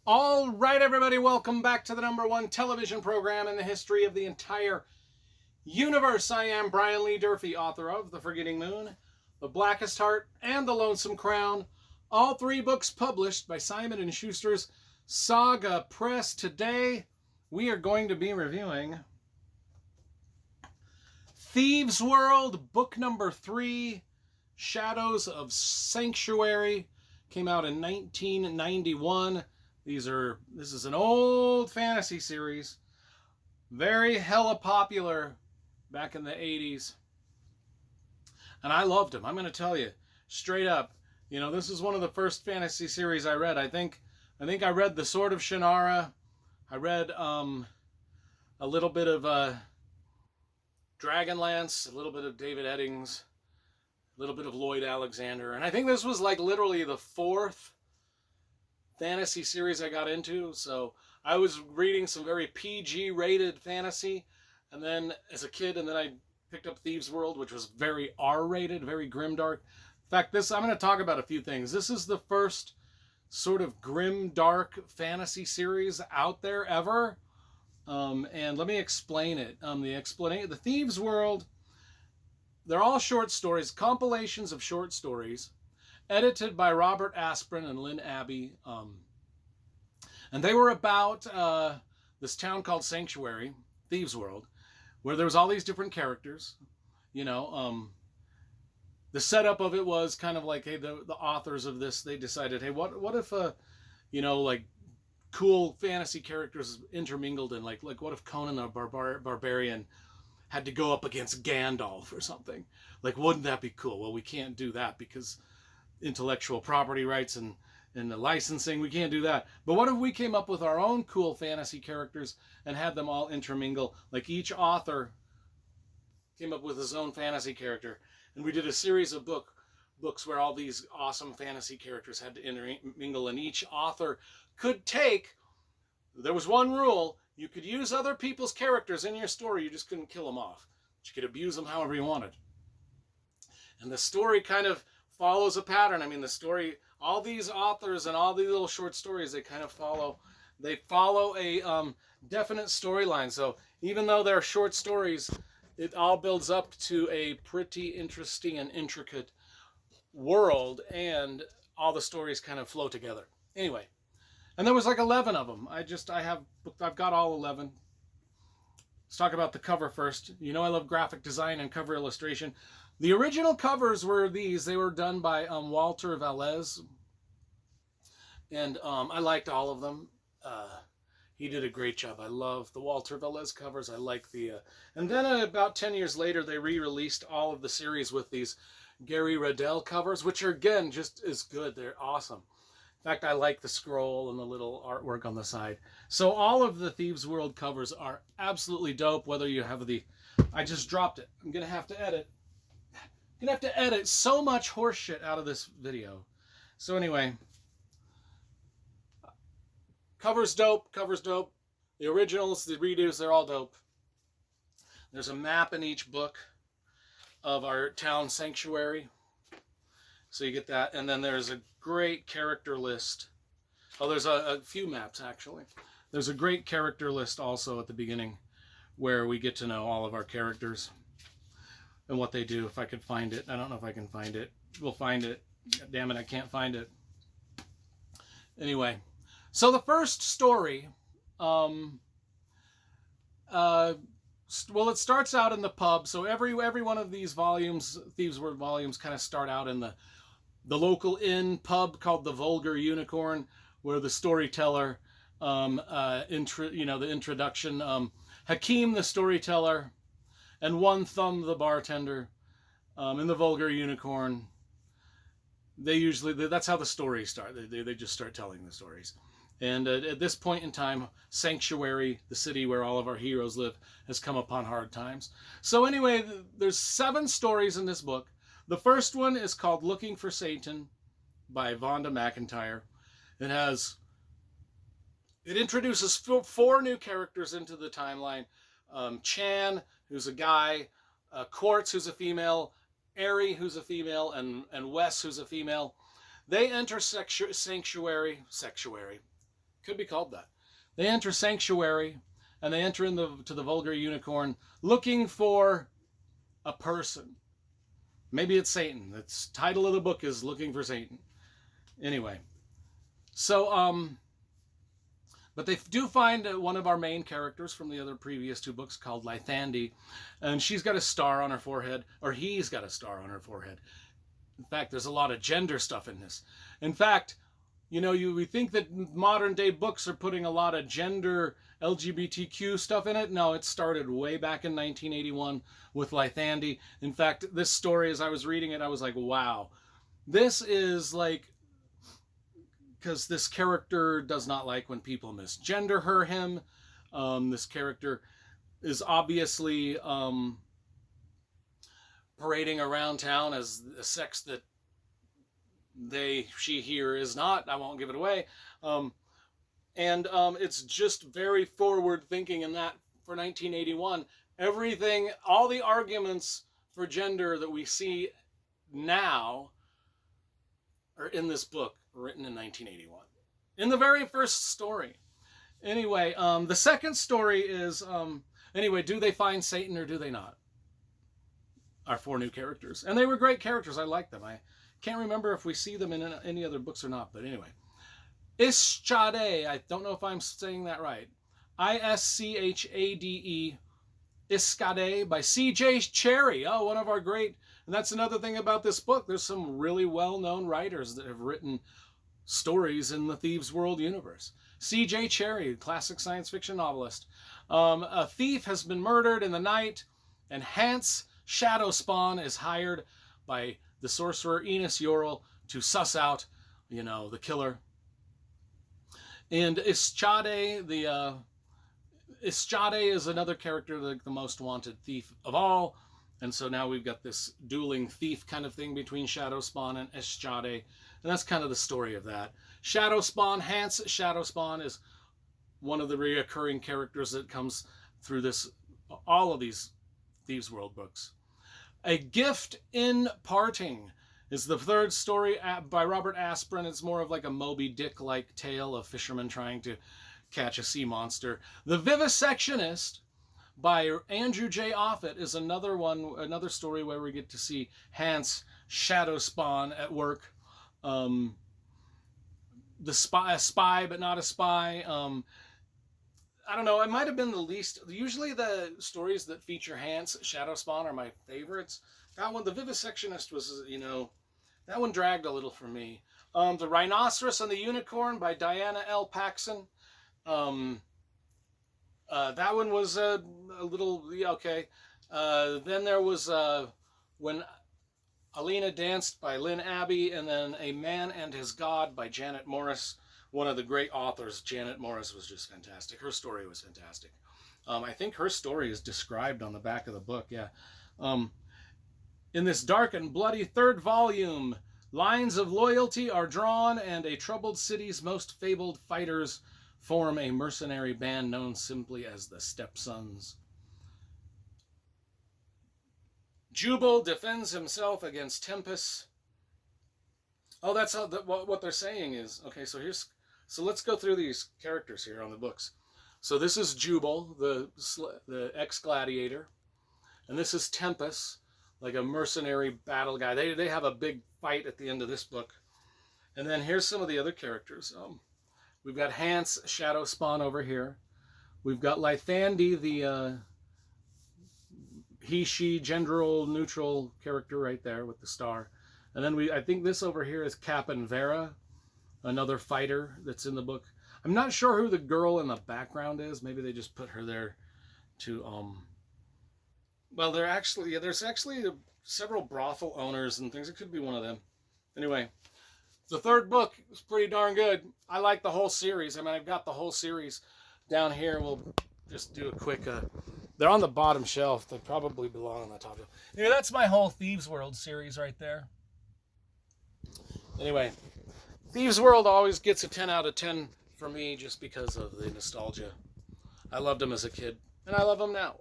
All right, everybody, welcome back to the #1 television program in the history of the entire universe. I am Brian Lee Durfee, author of The Forgetting Moon, The Blackest Heart, and The Lonesome Crown. All three books published by Simon & Schuster's Saga Press. Today, we are going to be reviewing Thieves World, book number 3, Shadows of Sanctuary. Came out in 1991. This is an old fantasy series, very hella popular back in the 80s. And I loved them. I'm going to tell you straight up, this is one of the first fantasy series I read. I think I read The Sword of Shannara. I read a little bit of Dragonlance, a little bit of David Eddings, a little bit of Lloyd Alexander. And I think this was like literally the 4th fantasy series I got into. So I was reading some very PG rated fantasy, and then as a kid, and then I picked up Thieves World, which was very R rated, very grimdark. In fact, I'm going to talk about a few things. This is the first sort of grimdark fantasy series out there ever. And let me explain it. The Thieves World, they're all short stories, compilations of short stories, edited by Robert Asprin and Lynn Abbey. And they were about this town called Sanctuary, Thieves World, where there was all these different characters. The setup of it was kind of like, hey, the authors of this, they decided, hey, what if, like cool fantasy characters intermingled, and like what if Conan the Barbarian had to go up against Gandalf or something? Like, wouldn't that be cool? Well, we can't do that because intellectual property rights and the licensing, we can't do that. But what if we came up with our own cool fantasy characters and had them all intermingle? Like each author came up with his own fantasy character, and we did a series of books where all these awesome fantasy characters had to intermingle, and each author could there was one rule: you could use other people's characters in your story, you just couldn't kill them off. But you could abuse them however you wanted. And the story kind of follows a pattern. I mean, the story, all these authors and all these little short stories, they follow a definite storyline. So even though they're short stories, it all builds up to a pretty interesting and intricate world, and all the stories kind of flow together. Anyway, and there was like 11 of them. I've got all 11. Let's talk about the cover first. I love graphic design and cover illustration. The original covers were these. They were done by Walter Velez. And I liked all of them. He did a great job. I love the Walter Velez covers. I like and then about 10 years later, they re-released all of the series with these Gary Riddell covers, which are, again, just as good. They're awesome. In fact, I like the scroll and the little artwork on the side. So all of the Thieves World covers are absolutely dope, whether you have I just dropped it. I'm going to have to edit. So much horse shit out of this video. So anyway, cover's dope. The originals, the redos, they're all dope. There's a map in each book of our town Sanctuary. So you get that. And then there's a great character list. Oh, there's a few maps, actually. There's a great character list also at the beginning, where we get to know all of our characters and what they do. If I could find it. I don't know if I can find it. We'll find it. God damn it, I can't find it. Anyway, so the first story, well, it starts out in the pub. So every one of these volumes, Thieves World volumes, kind of start out in the local inn pub called the Vulgar Unicorn, where the storyteller, the introduction, Hakeem the storyteller, and One Thumb the bartender, in the Vulgar Unicorn. That's how the stories start. They just start telling the stories. And at this point in time, Sanctuary, the city where all of our heroes live, has come upon hard times. So anyway, there's 7 stories in this book. The first one is called Looking for Satan by Vonda McIntyre. It introduces 4 new characters into the timeline. Chan, who's a guy, Quartz, who's a female, Airy, who's a female, and Wes, who's a female. They enter Sanctuary. Could be called that. They enter Sanctuary, and they enter to the Vulgar Unicorn looking for a person. Maybe it's Satan. The title of the book is Looking for Satan. Anyway, so, but they do find one of our main characters from the other previous two books called Lythandi, and she's got a star on her forehead, or he's got a star on her forehead. In fact, there's a lot of gender stuff in this. In fact, you know, we think that modern day books are putting a lot of gender LGBTQ stuff in it. No, it started way back in 1981 with Lythandi. In fact, this story, as I was reading it, I was like, wow, this is like, because this character does not like when people misgender him. This character is obviously parading around town as a sex that she here is not. I won't give it away. It's just very forward thinking in that for 1981. Everything, all the arguments for gender that we see now are in this book written in 1981. In the very first story. Anyway, the second story is, do they find Satan or do they not? Our four new characters. And they were great characters. I like them. I can't remember if we see them in any other books or not, but anyway. Ischade, I don't know if I'm saying that right. Ischade, Ischade by C.J. Cherry. Oh, one of our great, and that's another thing about this book. There's some really well-known writers that have written stories in the Thieves World universe. C.J. Cherry, classic science fiction novelist. A thief has been murdered in the night, and Hans Shadowspawn is hired by the sorcerer Enos Yorl to suss out, the killer. And Ischade, Ischade is another character, the most wanted thief of all. And so now we've got this dueling thief kind of thing between Shadowspawn and Ischade. And that's kind of the story of that. Shadowspawn, Hans Shadowspawn, is one of the reoccurring characters that comes through all of these Thieves World books. A Gift in Parting is the third story by Robert Asprin. It's more of like a Moby Dick-like tale of fishermen trying to catch a sea monster. The Vivisectionist by Andrew J. Offutt is another story where we get to see Hans Shadowspawn at work. A spy, but not a spy. I don't know, it might have been the least. Usually the stories that feature Hans Shadowspawn are my favorites. That one, The Vivisectionist, was, that one dragged a little for me. The Rhinoceros and the Unicorn by Diana L. Paxson. That one was a little, okay. Then there was When Alina Danced by Lynn Abbey, and then A Man and His God by Janet Morris. One of the great authors. Janet Morris was just fantastic. Her story was fantastic. I think her story is described on the back of the book, yeah. In this dark and bloody third volume, lines of loyalty are drawn, and a troubled city's most fabled fighters form a mercenary band known simply as the Stepsons. Jubal defends himself against Tempest. Oh, that's what they're saying is, okay, so let's go through these characters here on the books. So this is Jubal, the ex-gladiator, and this is Tempest, like a mercenary battle guy. They have a big fight at the end of this book. And then here's some of the other characters. We've got Hans Shadowspawn over here. We've got Lythandi, the he, she, gender-neutral character right there with the star. And then I think this over here is Cap'n Vera, another fighter that's in the book. I'm not sure who the girl in the background is. Maybe they just put her there to, well, there's actually several brothel owners and things. It could be one of them. Anyway, the third book is pretty darn good. I like the whole series. I mean, I've got the whole series down here. We'll just do a quick, they're on the bottom shelf. They probably belong on the top shelf. Anyway, that's my whole Thieves World series right there. Anyway, Thieves World always gets a 10 out of 10 for me just because of the nostalgia. I loved them as a kid, and I love them now.